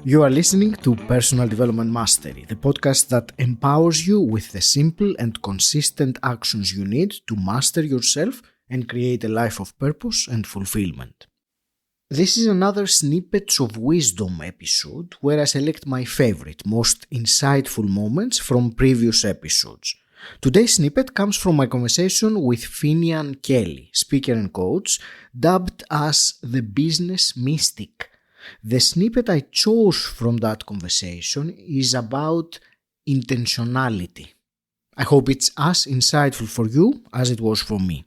You are listening to Personal Development Mastery, the podcast that empowers you with the simple and consistent actions you need to master yourself and create a life of purpose and fulfillment. This is another Snippets of Wisdom episode where I select my favorite, most insightful moments from previous episodes. Today's snippet comes from my conversation with Finnian Kelly, speaker and coach, dubbed as the Business Mystic. The snippet I chose from that conversation is about intentionality. I hope it's as insightful for you as it was for me.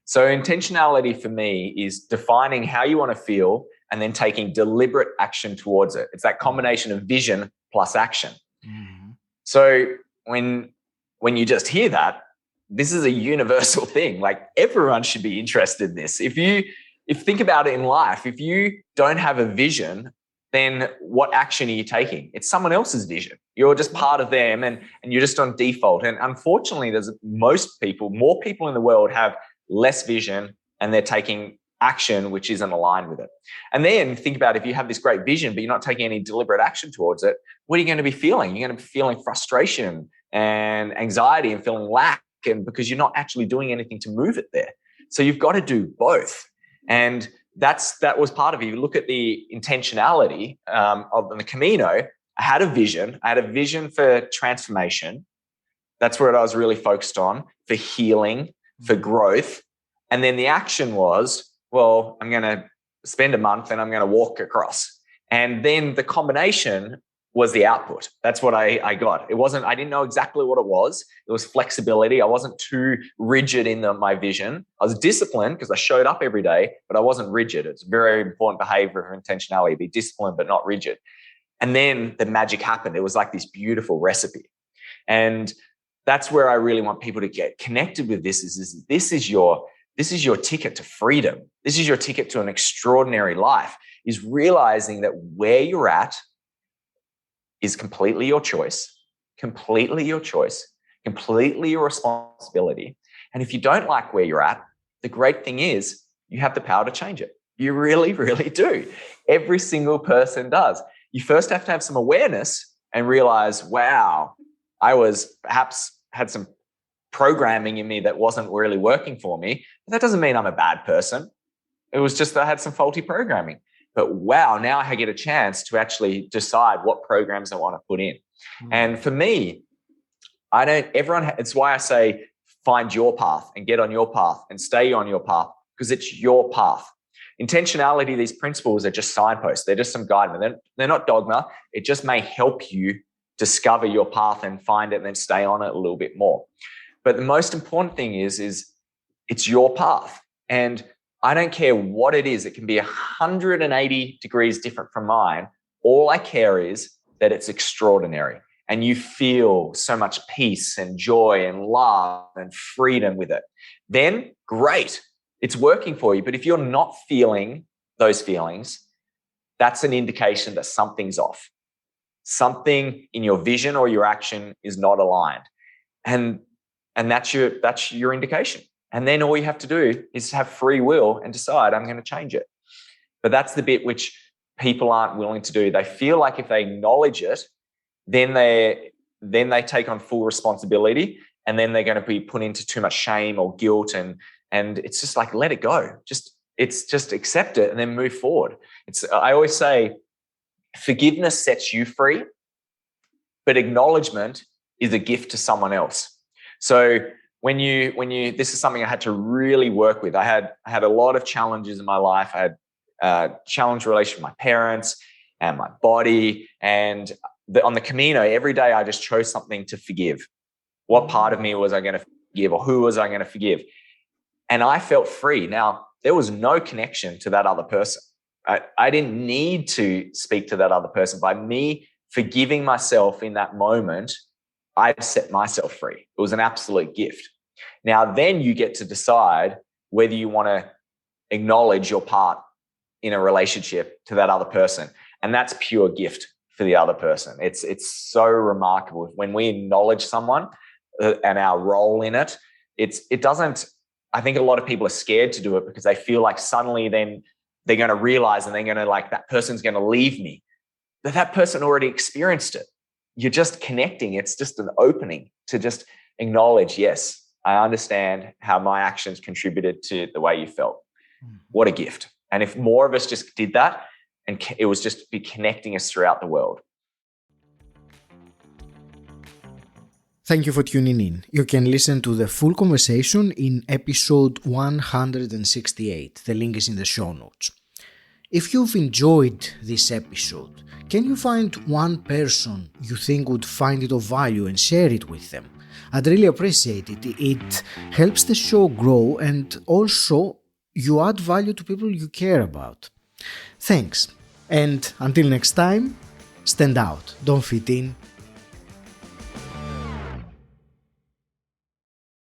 So intentionality for me is defining how you want to feel and then taking deliberate action towards it. It's that combination of vision plus action. Mm-hmm. So when you just hear that, this is a universal thing. Like everyone should be interested in this. If you think about it in life, if you don't have a vision, then what action are you taking? It's someone else's vision. You're just part of them and you're just on default. And unfortunately, more people in the world have less vision and they're taking action which isn't aligned with it. And then think about if you have this great vision, but you're not taking any deliberate action towards it, what are you going to be feeling? You're going to be feeling frustration and anxiety and feeling lack, and because you're not actually doing anything to move it there. So you've got to do both. And that was part of it. You look at the intentionality of the Camino. I had a vision. I had a vision for transformation. That's what I was really focused on, for healing, for growth. And then the action was, well, I'm going to spend a month and I'm going to walk across. And then the combination was the output. That's what I got. I didn't know exactly what it was. It was flexibility. I wasn't too rigid in my vision. I was disciplined because I showed up every day, but I wasn't rigid. It's very important behavior for intentionality, be disciplined, but not rigid. And then the magic happened. It was like this beautiful recipe. And that's where I really want people to get connected with this is this is your ticket to freedom. This is your ticket to an extraordinary life, is realizing that where you're at is completely your choice, completely your responsibility. And if you don't like where you're at, the great thing is you have the power to change it. You really, really do. Every single person does. You first have to have some awareness and realize, wow, I had some programming in me that wasn't really working for me. But that doesn't mean I'm a bad person. It was just that I had some faulty programming. But wow, now I get a chance to actually decide what programs I want to put in. Mm. And for me, it's why I say find your path and get on your path and stay on your path, because it's your path. Intentionality, these principles are just signposts. They're just some guidance. They're not dogma. It just may help you discover your path and find it and then stay on it a little bit more. But the most important thing is it's your path. And I don't care what it is. It can be 180 degrees different from mine. All I care is that it's extraordinary and you feel so much peace and joy and love and freedom with it. Then great, it's working for you. But if you're not feeling those feelings, that's an indication that something's off. Something in your vision or your action is not aligned. And that's your indication. And then all you have to do is have free will and decide, I'm going to change it. But that's the bit which people aren't willing to do. They feel like if they acknowledge it, then they take on full responsibility, and then they're going to be put into too much shame or guilt. And it's just like, let it go. Just accept it and then move forward. I always say forgiveness sets you free, but acknowledgement is a gift to someone else. So when you this is something I had to really work with. I had a lot of challenges in my life. I had a challenged relationship with my parents and my body. And on the Camino, every day I just chose something to forgive. What part of me was I going to forgive, or who was I going to forgive? And I felt free. Now, there was no connection to that other person. I didn't need to speak to that other person. By me forgiving myself in that moment, I set myself free. It was an absolute gift. Now, then you get to decide whether you want to acknowledge your part in a relationship to that other person. And that's pure gift for the other person. It's so remarkable. When we acknowledge someone and our role in it, it doesn't, I think a lot of people are scared to do it because they feel like suddenly then they're going to realize and they're going to like, that person's going to leave me. That person already experienced it. You're just connecting. It's just an opening to just acknowledge, yes, I understand how my actions contributed to the way you felt. What a gift. And if more of us just did that, and it was just be connecting us throughout the world. Thank you for tuning in. You can listen to the full conversation in episode 168. The link is in the show notes. If you've enjoyed this episode, can you find one person you think would find it of value and share it with them? I'd really appreciate it. It helps the show grow and also you add value to people you care about. Thanks. And until next time, stand out, don't fit in,